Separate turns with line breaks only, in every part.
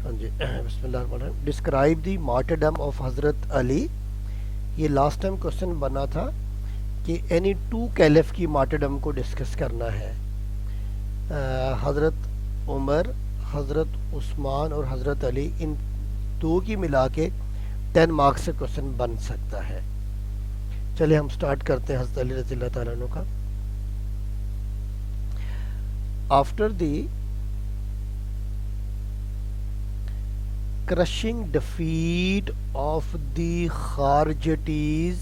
ہاں جی بسم اللہ الرحمن الرحیم. ڈسکرائب دی مارٹرڈم آف حضرت علی. یہ لاسٹ ٹائم کوشچن بنا تھا کہ اینی ٹو کیلف کی مارٹرڈم کو ڈسکس کرنا ہے. حضرت عمر، حضرت عثمان اور حضرت علی، ان دو کی ملا کے 10 مارکس سے کوشچن بن سکتا ہے. چلیے ہم سٹارٹ کرتے ہیں حضرت علی رضی اللہ تعالیٰ عنہ کا. After the crushing defeat of the Kharijites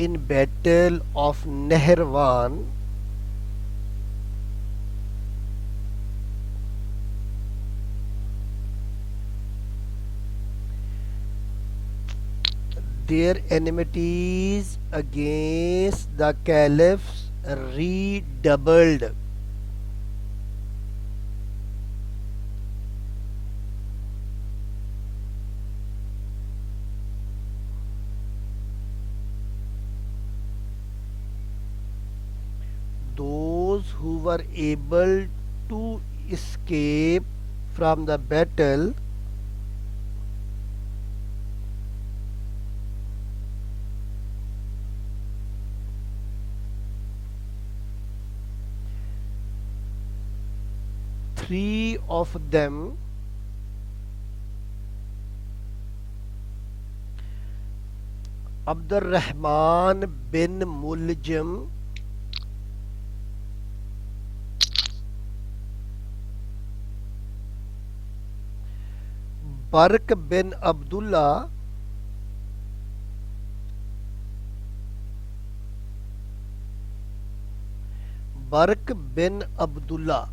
in Battle of Nehrawan, their enmities against the caliphs redoubled. Those who were able to escape from the battle three of them عبد الرحمن بن ملجم، برق بن عبداللہ، برق بن عبداللہ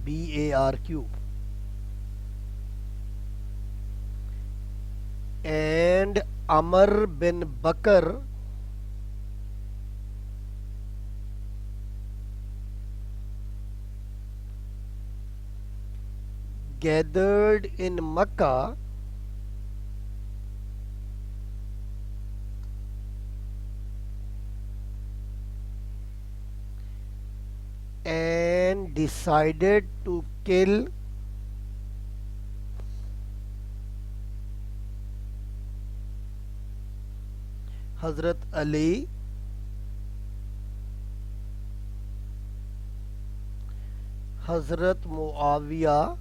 BARQ and Amr bin Bakr gathered in Makkah and decided to kill Hazrat Ali, Hazrat Muawiyah,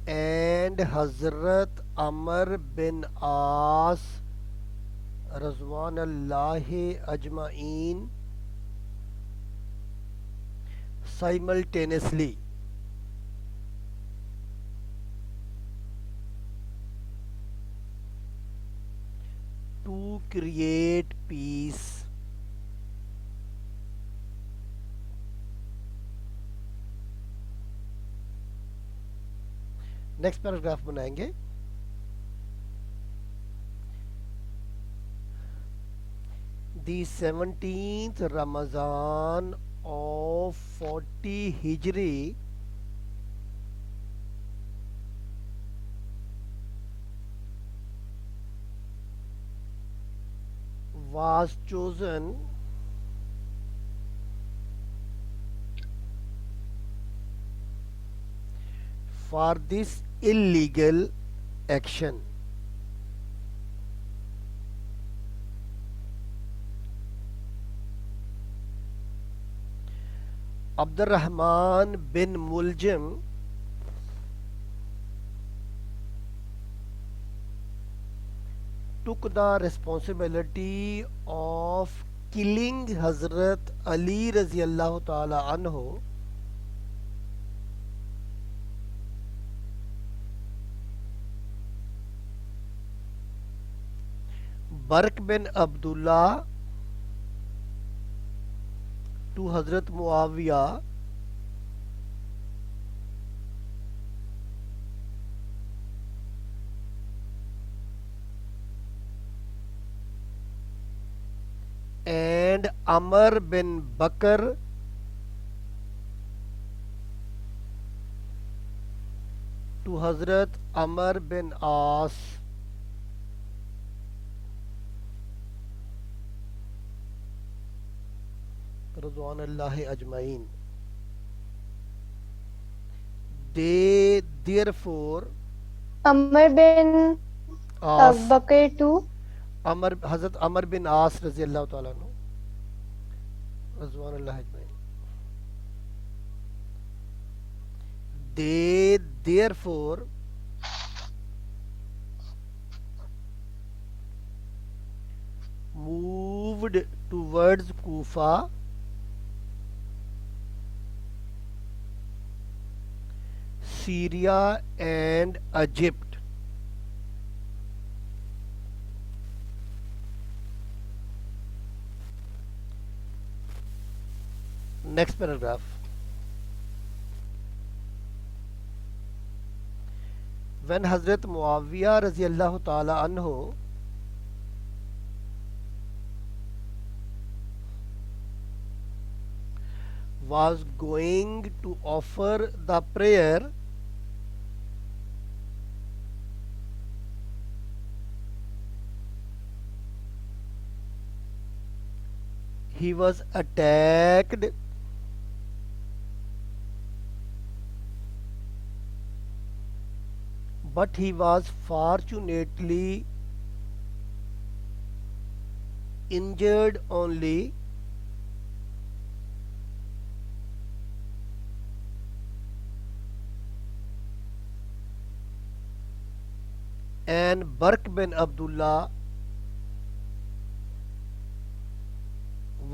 and Hazrat Amr bin As رضوان اللہ اجمعین simultaneously. To create peace. Next paragraph بنائیں گے. The 17th Ramazan of 40 Hijri was chosen for this illegal action. عبد الرحمن بن ملجم took the responsibility of killing Hazrat Ali رضی اللہ تعالی عنہ برق بن عبداللہ to حضرت معاویہ and Amr bin Bakr to to Hazrat Amr bin As رضوان اللہ اجمعین. They therefore
Amr bin
asked
Bakr to
حضرت عمر بن عاص رضی اللہ تعالیٰ عنہ رضوان اللہ اجمعین. They therefore moved towards Kufa Syria and Egypt. Next paragraph. When Hazrat Muawiyah radiallahu ta'ala anhu was going to offer the prayer, he was attacked but he was fortunately injured only, and Bark bin Abdullah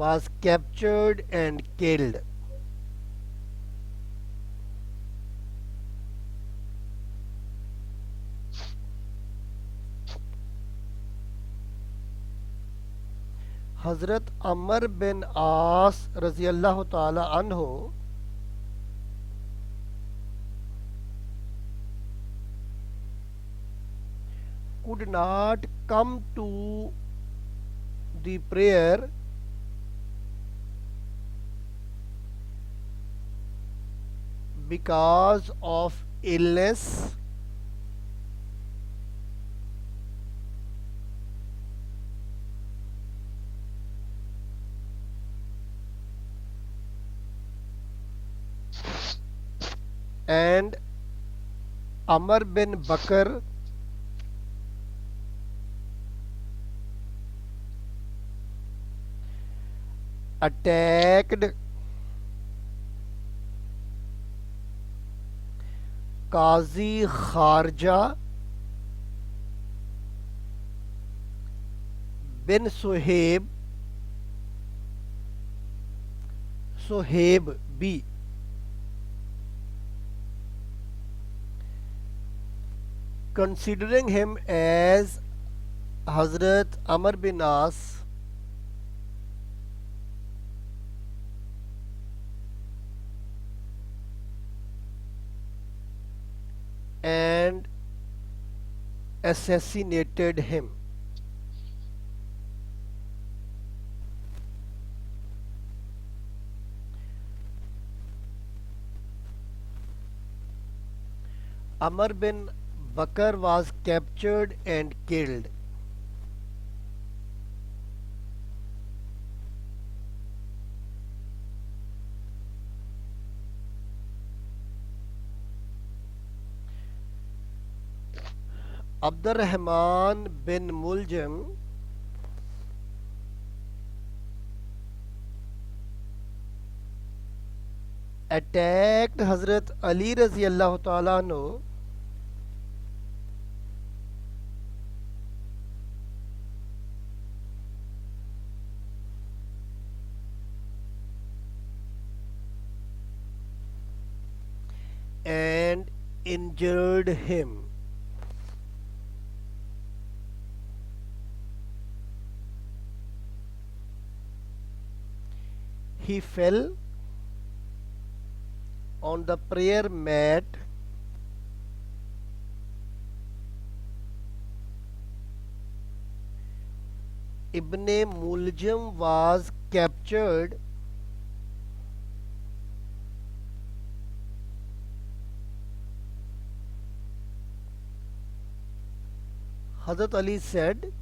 was captured and killed. Hazrat Amr bin As radiallahu ta'ala anhu could not come to the prayer because of illness, and Amr bin Bakr attacked Qazi Kharja bin Suhaib B, considering him as Hazrat Amr bin As and assassinated him. Amr bin Bakr was captured and killed. Abdurrahman bin Muljam attacked Hazrat Ali radiallahu ta'ala anhu and injured him. He fell on the prayer mat Ibn Muljam was captured Hazrat Ali said,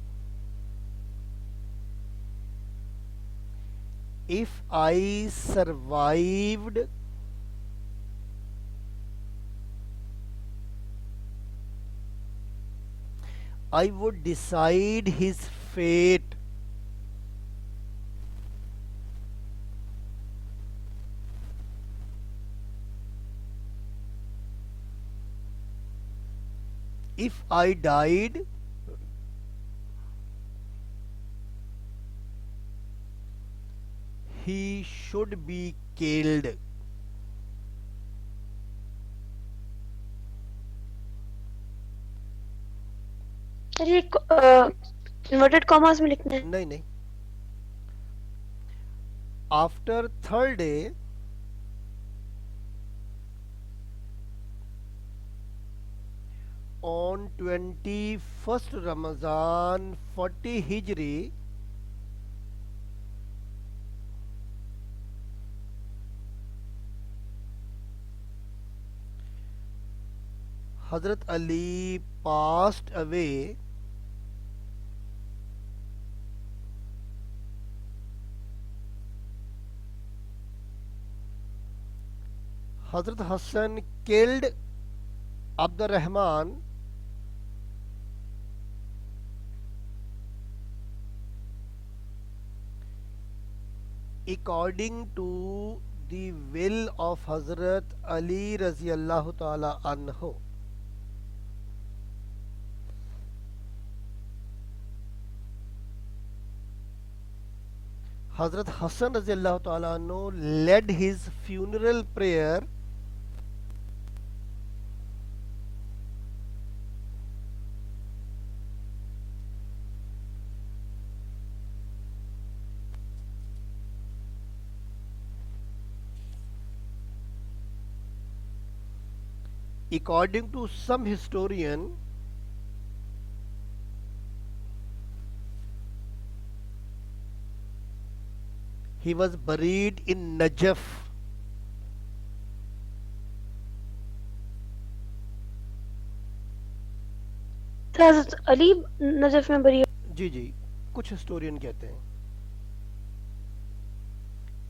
if I survived I would decide his fate. If I died, he should be killed.
سر یہ inverted commas میں لکھنا ہے.
نہیں نہیں. After third day, on 21st Ramazan 40 Hijri, Hazrat Ali passed away Hazrat Hassan killed Abdurrahman according to the will of Hazrat Ali Raziyallahu Ta'ala Anhu. Hazrat Hassan Raziyallahu Ta'ala Anhu led his funeral prayer according to some historian. He was buried in Najaf.
حضرت علی Najaf میں بری.
جی جی کچھ historian کہتے ہیں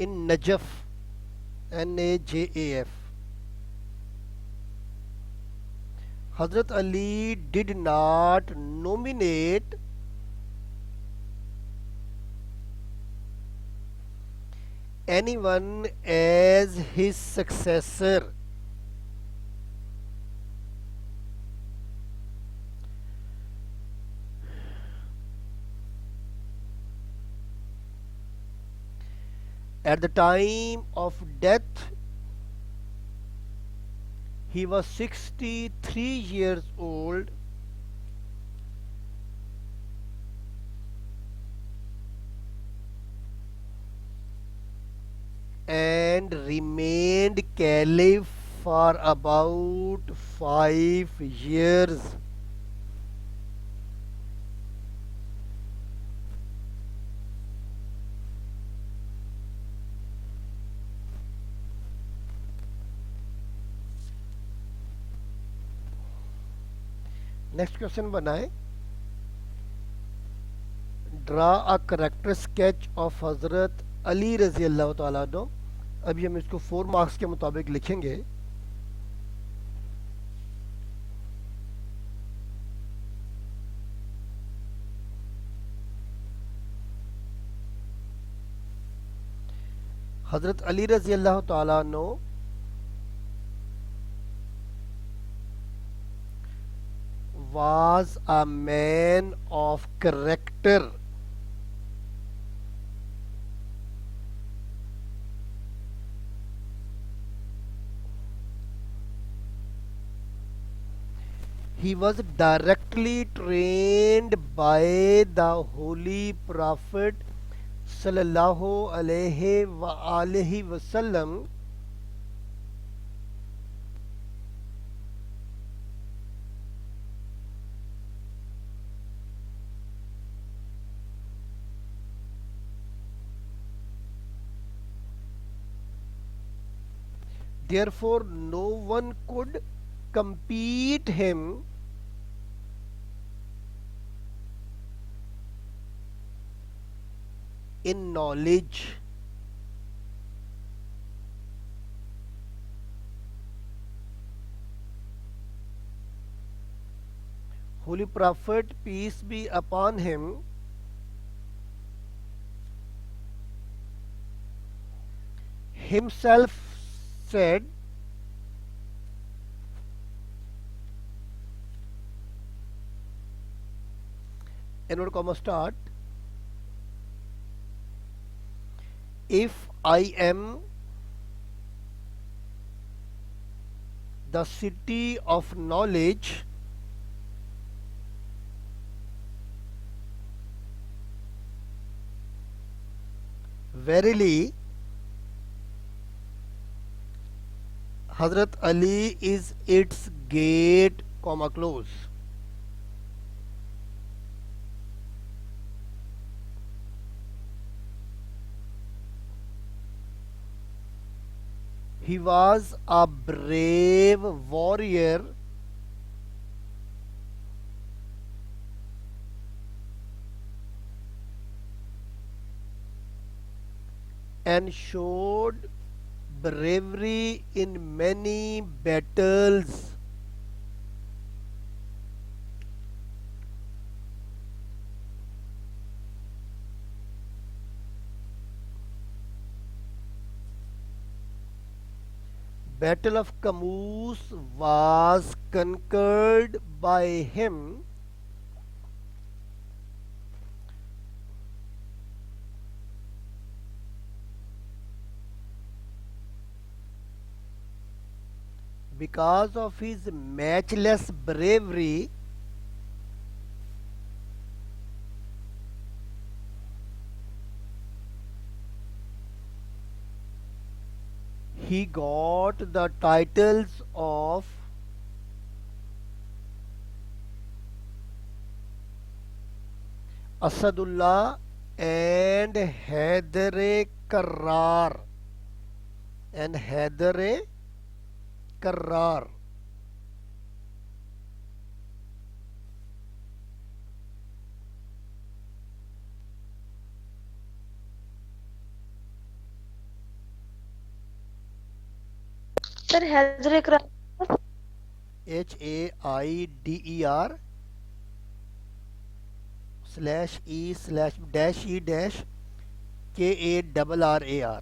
ان Najaf NAJAF. Hazrat Ali did not nominate anyone as his successor. At the time of death, he was 63 years old and remained caliph for about 5 years. Next question بنائیں. ڈرا a character sketch of حضرت علی رضی اللہ تعالیٰ عنہ. ابھی ہم اس کو 4 marks کے مطابق لکھیں گے. حضرت علی رضی اللہ تعالیٰ عنہ was a man of character. He was directly trained by the Holy Prophet sallallahu alaihi wa alihi wasallam therefore no one could compete him in knowledge. Holy Prophet, peace be upon him, himself said, inward comma start, if I am the city of knowledge, verily Hazrat Ali is its gate, comma close. He was a brave warrior and showed bravery in many battles. Battle of Camus was conquered by him because of his matchless bravery he got the titles of Asadullah and Haidar Karrar and Haidar Karrar.
Sir, Haider Ikrar.
HAIDER slash E slash dash E dash KARRAR.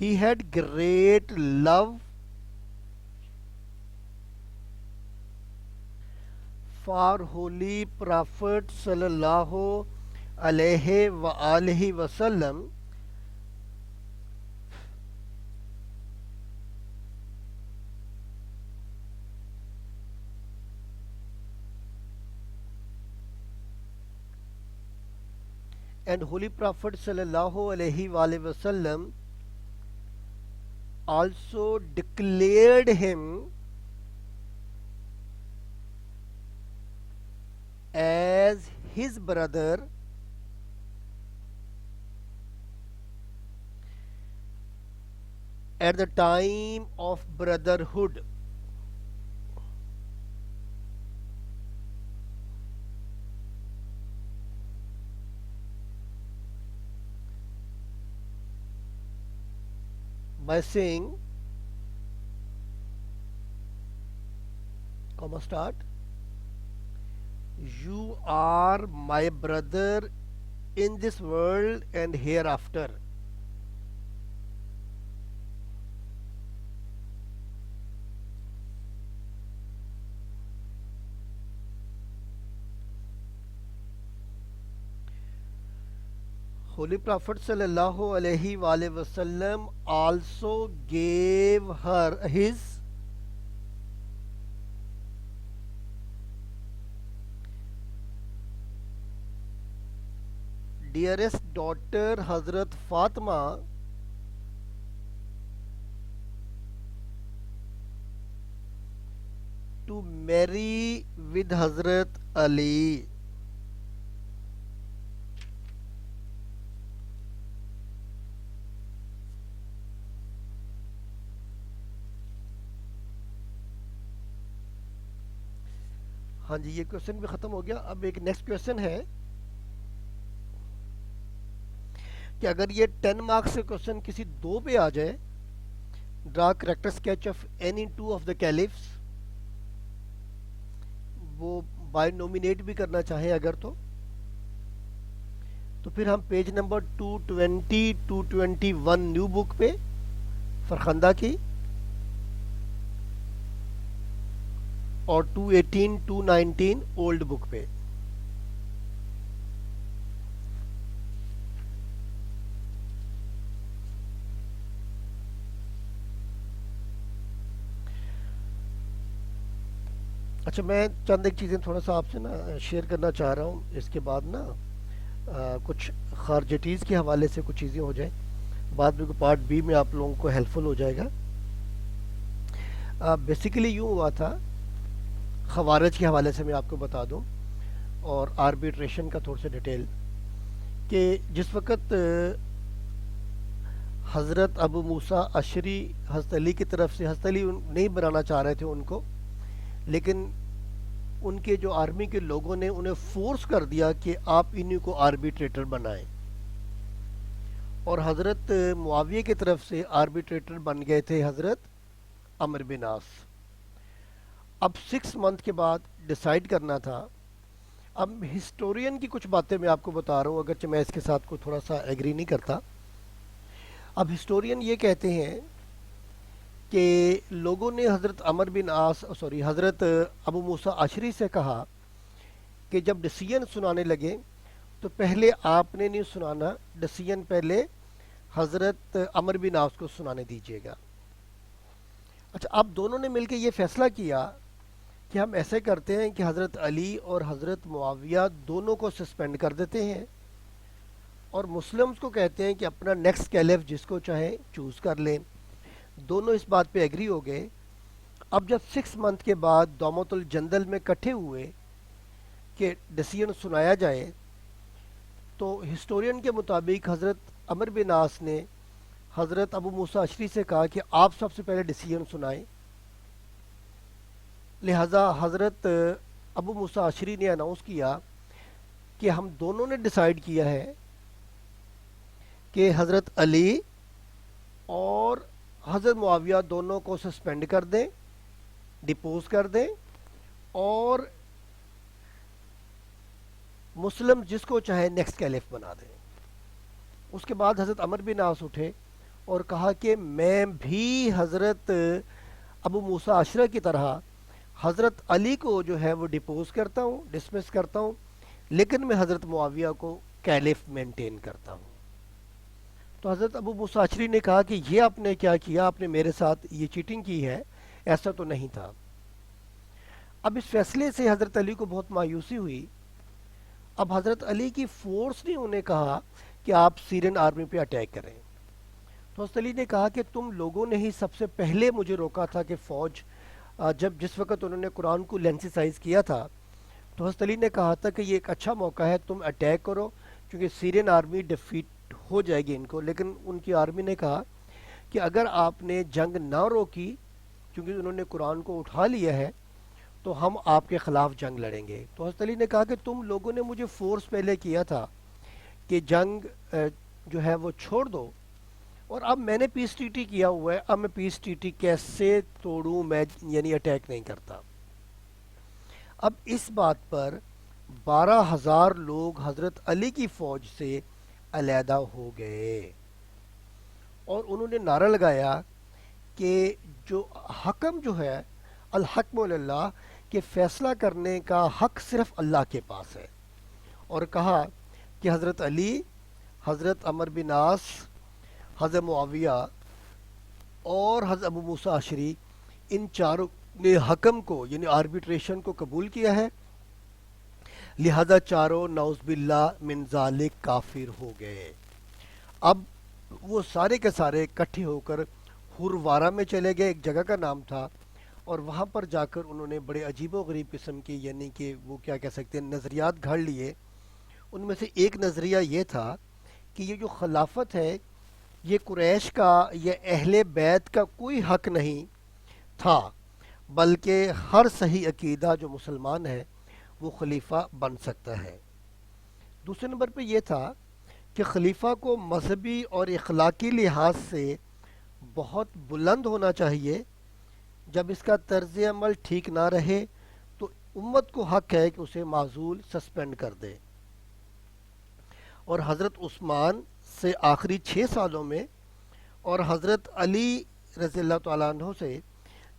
He had great love for Holy Prophet sallallahu alaihi wa alihi wasallam and Holy Prophet sallallahu alaihi wasallam also declared him as his brother at the time of brotherhood. By saying, comma start, you are my brother in this world and hereafter. Holy Prophet sallallahu alaihi wasallam also gave her his dearest daughter Hazrat Fatima to marry with Hazrat Ali. ہاں جی یہ question بھی ختم ہو گیا. اب ایک next question ہے کہ اگر یہ 10 مارکس سے کوشچن کسی دو پہ آ جائے, draw character sketch of any two of the کیلفس, وہ بائی نومینیٹ بھی کرنا چاہیں اگر تو پھر ہم پیج نمبر 220 221 نیو بک پہ فرخندہ کی, اور 218 219 اولڈ بک پہ. اچھا میں چند ایک چیزیں تھوڑا سا آپ سے نا شیئر کرنا چاہ رہا ہوں, اس کے بعد نا کچھ خارجٹیز کے حوالے سے کچھ چیزیں ہو جائیں, بعد میں پارٹ بی میں آپ لوگوں کو ہیلپ فل ہو جائے گا. بیسیکلی یوں ہوا تھا, خوارج کے حوالے سے میں آپ کو بتا دوں, اور آربیٹریشن کا تھوڑا سا ڈیٹیل, کہ جس وقت حضرت ابو موسیٰ اشری حضرت علی کی طرف سے, حضرت علی نہیں بنانا چاہ رہے تھے ان کو, لیکن ان کے جو آرمی کے لوگوں نے انہیں فورس کر دیا کہ آپ انہی کو آربیٹریٹر بنائیں, اور حضرت معاویہ کی طرف سے آربیٹریٹر بن گئے تھے حضرت عمرو بن عاص. اب 6 منتھ کے بعد ڈیسائیڈ کرنا تھا. اب ہسٹورین کی کچھ باتیں میں آپ کو بتا رہا ہوں, اگرچہ میں اس کے ساتھ کوئی تھوڑا سا ایگری نہیں کرتا. اب ہسٹورین یہ کہتے ہیں کہ لوگوں نے حضرت حضرت ابو موسیٰ اشری سے کہا کہ جب ڈیسیژن سنانے لگے تو پہلے آپ نے نہیں سنانا, ڈیسیژن پہلے حضرت عمرو بن عاص کو سنانے دیجیے گا. اچھا اب دونوں نے مل کے یہ فیصلہ کیا کہ ہم ایسے کرتے ہیں کہ حضرت علی اور حضرت معاویہ دونوں کو سسپینڈ کر دیتے ہیں, اور مسلمز کو کہتے ہیں کہ اپنا نیکسٹ کیلف جس کو چاہیں چوز کر لیں. دونوں اس بات پہ ایگری ہو گئے. اب جب 6 منتھ کے بعد دومت الجندل میں کٹھے ہوئے کہ ڈیسیژن سنایا جائے, تو ہسٹورین کے مطابق حضرت عمرو بن عاص نے حضرت ابو موسیٰ اشری سے کہا کہ آپ سب سے پہلے ڈیسیژن سنائیں. لہٰذا حضرت ابو موسیٰ اشری نے اناؤنس کیا کہ ہم دونوں نے ڈیسائیڈ کیا ہے کہ حضرت علی اور حضرت معاویہ دونوں کو سسپینڈ کر دیں, ڈپوز کر دیں, اور مسلم جس کو چاہے نیکسٹ کیلف بنا دیں. اس کے بعد حضرت عمرو بن عاص اٹھے اور کہا کہ میں بھی حضرت ابو موسیٰ اشری کی طرح حضرت علی کو جو ہے وہ ڈپوز کرتا ہوں, ڈسمس کرتا ہوں, لیکن میں حضرت معاویہ کو کیلف مینٹین کرتا ہوں. تو حضرت ابو موسیٰ اشری نے کہا کہ یہ آپ نے کیا کیا, آپ نے میرے ساتھ یہ چیٹنگ کی ہے, ایسا تو نہیں تھا. اب اس فیصلے سے حضرت علی کو بہت مایوسی ہوئی. اب حضرت علی کی فورس نے انہیں کہا کہ آپ سیرین آرمی پہ اٹیک کریں. تو حضرت علی نے کہا کہ تم لوگوں نے ہی سب سے پہلے مجھے روکا تھا کہ فوج, جس وقت انہوں نے قرآن کو لینسیسائز کیا تھا, تو حضرت علی نے کہا تھا کہ یہ ایک اچھا موقع ہے, تم اٹیک کرو, کیونکہ سیرین آرمی ڈیفیٹ ہو جائے گی ان کو. لیکن ان کی آرمی نے کہا کہ اگر آپ نے جنگ نہ روکی, کیونکہ انہوں نے قرآن کو اٹھا لیا ہے, تو ہم آپ کے خلاف جنگ لڑیں گے. تو حضرت علی نے کہا کہ تم لوگوں نے مجھے فورس پہلے کیا تھا کہ جنگ جو ہے وہ چھوڑ دو, اور اب میں نے پیس ٹریٹی کیا ہوا ہے, اب میں پیس ٹریٹی کیسے توڑوں, میں یعنی اٹیک نہیں کرتا. اب اس بات پر 12,000 لوگ حضرت علی کی فوج سے علیحدہ ہو گئے, اور انہوں نے نعرہ لگایا کہ جو حکم جو ہے الحکم للہ, کہ فیصلہ کرنے کا حق صرف اللہ کے پاس ہے. اور کہا کہ حضرت علی, حضرت عمرو بن عاص, حضرت معاویہ اور حضرت ابو موسیٰ اشری, ان چاروں نے حکم کو یعنی آربیٹریشن کو قبول کیا ہے, لہذا چاروں نعوذ باللہ من ذالک کافر ہو گئے. اب وہ سارے کے سارے اکٹھے ہو کر ہروارہ میں چلے گئے, ایک جگہ کا نام تھا, اور وہاں پر جا کر انہوں نے بڑے عجیب و غریب قسم کی, یعنی کہ وہ کیا کہہ سکتے ہیں, نظریات گھڑ لیے. ان میں سے ایک نظریہ یہ تھا کہ یہ جو خلافت ہے یہ قریش کا یا اہل بیت کا کوئی حق نہیں تھا, بلکہ ہر صحیح عقیدہ جو مسلمان ہے وہ خلیفہ بن سکتا ہے۔ دوسرے نمبر پہ یہ تھا کہ خلیفہ کو مذہبی اور اخلاقی لحاظ سے بہت بلند ہونا چاہیے۔ جب اس کا طرز عمل ٹھیک نہ رہے تو امت کو حق ہے کہ اسے معزول سسپینڈ کر دے۔ اور حضرت عثمان سے آخری 6 سالوں میں اور حضرت علی رضی اللہ تعالیٰ عنہ سے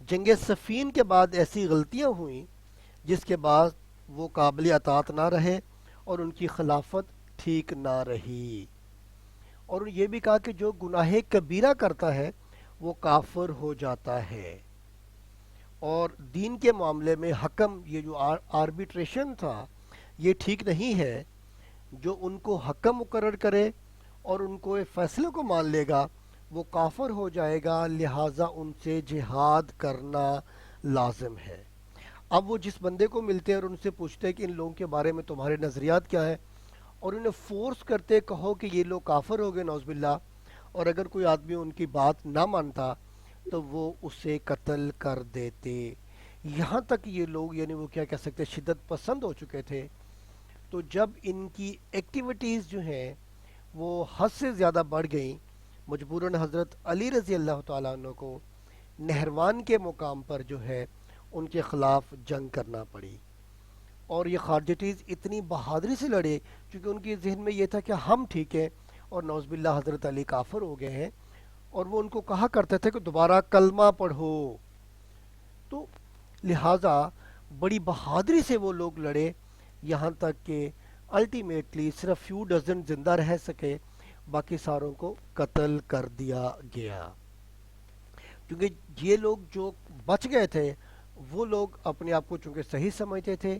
جنگ صفین کے بعد ایسی غلطیاں ہوئیں جس کے بعد وہ قابل اطاعت نہ رہے اور ان کی خلافت ٹھیک نہ رہی۔ اور یہ بھی کہا کہ جو گناہ کبیرہ کرتا ہے وہ کافر ہو جاتا ہے۔ اور دین کے معاملے میں حکم، یہ جو آربیٹریشن تھا، یہ ٹھیک نہیں ہے۔ جو ان کو حکم مقرر کرے اور ان کو فیصلے کو مان لے گا وہ کافر ہو جائے گا، لہٰذا ان سے جہاد کرنا لازم ہے۔ اب وہ جس بندے کو ملتے ہیں اور ان سے پوچھتے ہیں کہ ان لوگوں کے بارے میں تمہارے نظریات کیا ہیں، اور انہیں فورس کرتے کہو کہ یہ لوگ کافر ہو گئے نعوذ باللہ، اور اگر کوئی آدمی ان کی بات نہ مانتا تو وہ اسے قتل کر دیتے۔ یہاں تک یہ لوگ یعنی وہ کیا کہہ سکتے شدت پسند ہو چکے تھے۔ تو جب ان کی ایکٹیویٹیز جو ہیں وہ حد سے زیادہ بڑھ گئیں، مجبوراً حضرت علی رضی اللہ تعالیٰ عنہ کو نہروان کے مقام پر جو ہے ان کے خلاف جنگ کرنا پڑی۔ اور یہ خارجٹیز اتنی بہادری سے لڑے کیونکہ ان کے ذہن میں یہ تھا کہ ہم ٹھیک ہیں اور نعوذ باللہ حضرت علی کافر ہو گئے ہیں، اور وہ ان کو کہا کرتے تھے کہ دوبارہ کلمہ پڑھو۔ تو لہٰذا بڑی بہادری سے وہ لوگ لڑے، یہاں تک کہ الٹیمیٹلی صرف فیو ڈزن زندہ رہ سکے، باقی ساروں کو قتل کر دیا گیا۔ کیونکہ یہ لوگ جو بچ گئے تھے وہ لوگ اپنے آپ کو چونکہ صحیح سمجھتے تھے،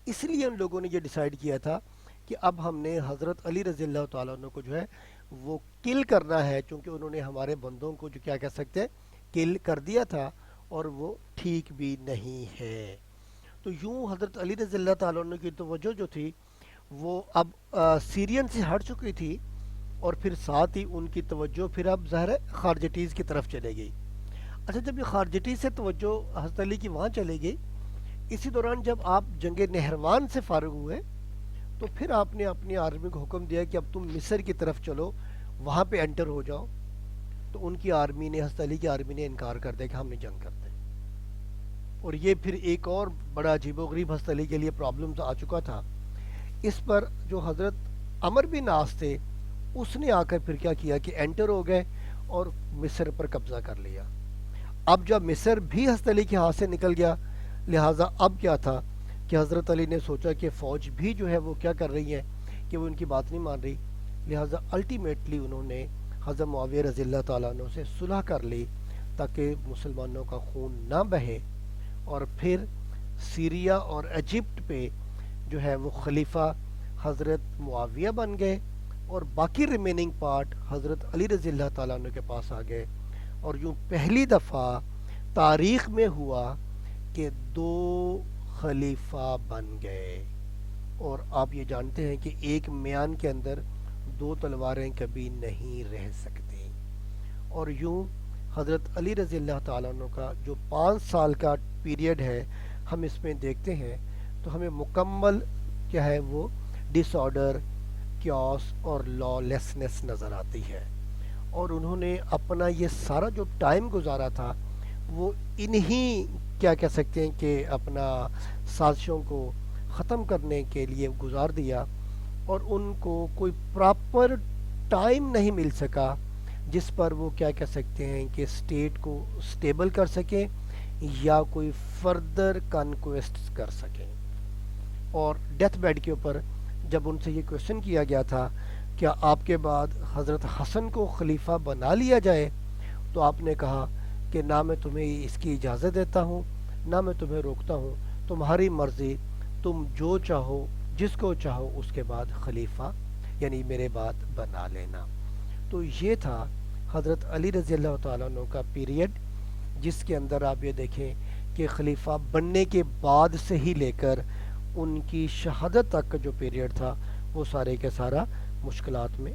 اس لیے ان لوگوں نے یہ ڈیسائیڈ کیا تھا کہ اب ہم نے حضرت علی رضی اللہ تعالیٰ عنہ کو جو ہے وہ کل کرنا ہے، چونکہ انہوں نے ہمارے بندوں کو جو کیا کہہ سکتے ہیں کل کر دیا تھا، اور وہ ٹھیک بھی نہیں ہے۔ تو یوں حضرت علی رضی اللہ تعالیٰ عنہ کی توجہ جو تھی وہ اب سیرین سے ہٹ چکی تھی، اور پھر ساتھ ہی ان کی توجہ پھر اب ظاہر ہے خارجٹیز کی طرف چلے گئی۔ اچھا، جب یہ خارجٹیز سے توجہ حضرت علی کی وہاں چلے گئی، اسی دوران جب آپ جنگ نہروان سے فارغ ہوئے تو پھر آپ نے اپنی آرمی کو حکم دیا کہ اب تم مصر کی طرف چلو، وہاں پہ انٹر ہو جاؤ۔ تو ان کی آرمی نے، حضرت علی کی آرمی نے انکار کر دیا کہ ہم نہیں جنگ کرتے۔ اور یہ پھر ایک اور بڑا عجیب و غریب حضرت علی کے لیے پرابلمز آ چکا تھا۔ اس پر جو حضرت عمر بن عاص تھے اس نے آ کر پھر کیا کیا کہ انٹر ہو گئے اور مصر پر قبضہ کر لیا۔ اب جب مصر بھی حضرت علی کے ہاتھ سے نکل گیا، لہٰذا اب کیا تھا کہ حضرت علی نے سوچا کہ فوج بھی جو ہے وہ کیا کر رہی ہے کہ وہ ان کی بات نہیں مان رہی، لہٰذا الٹیمیٹلی انہوں نے حضرت معاویہ رضی اللہ تعالیٰ عنہ سے صلح کر لی تاکہ مسلمانوں کا خون نہ بہے، اور پھر سیریا اور ایجپٹ پہ جو ہے وہ خلیفہ حضرت معاویہ بن گئے، اور باقی ریمیننگ پارٹ حضرت علی رضی اللہ تعالیٰ عنہ کے پاس آ گئے۔ اور یوں پہلی دفعہ تاریخ میں ہوا کہ 2 خلیفہ بن گئے۔ اور آپ یہ جانتے ہیں کہ ایک میان کے اندر 2 تلواریں کبھی نہیں رہ سکتی۔ اور یوں حضرت علی رضی اللہ تعالیٰ عنہ کا جو 5 سال کا پیریڈ ہے، ہم اس میں دیکھتے ہیں تو ہمیں مکمل کیا ہے وہ ڈس آرڈر، کیوس اور لا لیسنس نظر آتی ہے۔ اور انہوں نے اپنا یہ سارا جو ٹائم گزارا تھا وہ انہی کیا کہہ سکتے ہیں کہ اپنا سازشوں کو ختم کرنے کے لیے گزار دیا، اور ان کو کوئی پراپر ٹائم نہیں مل سکا جس پر وہ کیا کہہ سکتے ہیں کہ اسٹیٹ کو سٹیبل کر سکیں یا کوئی فردر کنکویسٹ کر سکیں۔ اور ڈیتھ بیڈ کے اوپر جب ان سے یہ کویشچن کیا گیا تھا کیا آپ کے بعد حضرت حسن کو خلیفہ بنا لیا جائے، تو آپ نے کہا کہ نہ میں تمہیں اس کی اجازت دیتا ہوں نہ میں تمہیں روکتا ہوں، تمہاری مرضی، تم جو چاہو جس کو چاہو اس کے بعد خلیفہ یعنی میرے بعد بنا لینا۔ تو یہ تھا حضرت علی رضی اللہ تعالیٰ عنہ کا پیریڈ، جس کے اندر آپ یہ دیکھیں کہ خلیفہ بننے کے بعد سے ہی لے کر ان کی شہادت تک کا جو پیریڈ تھا وہ سارے کے سارا مشکلات میں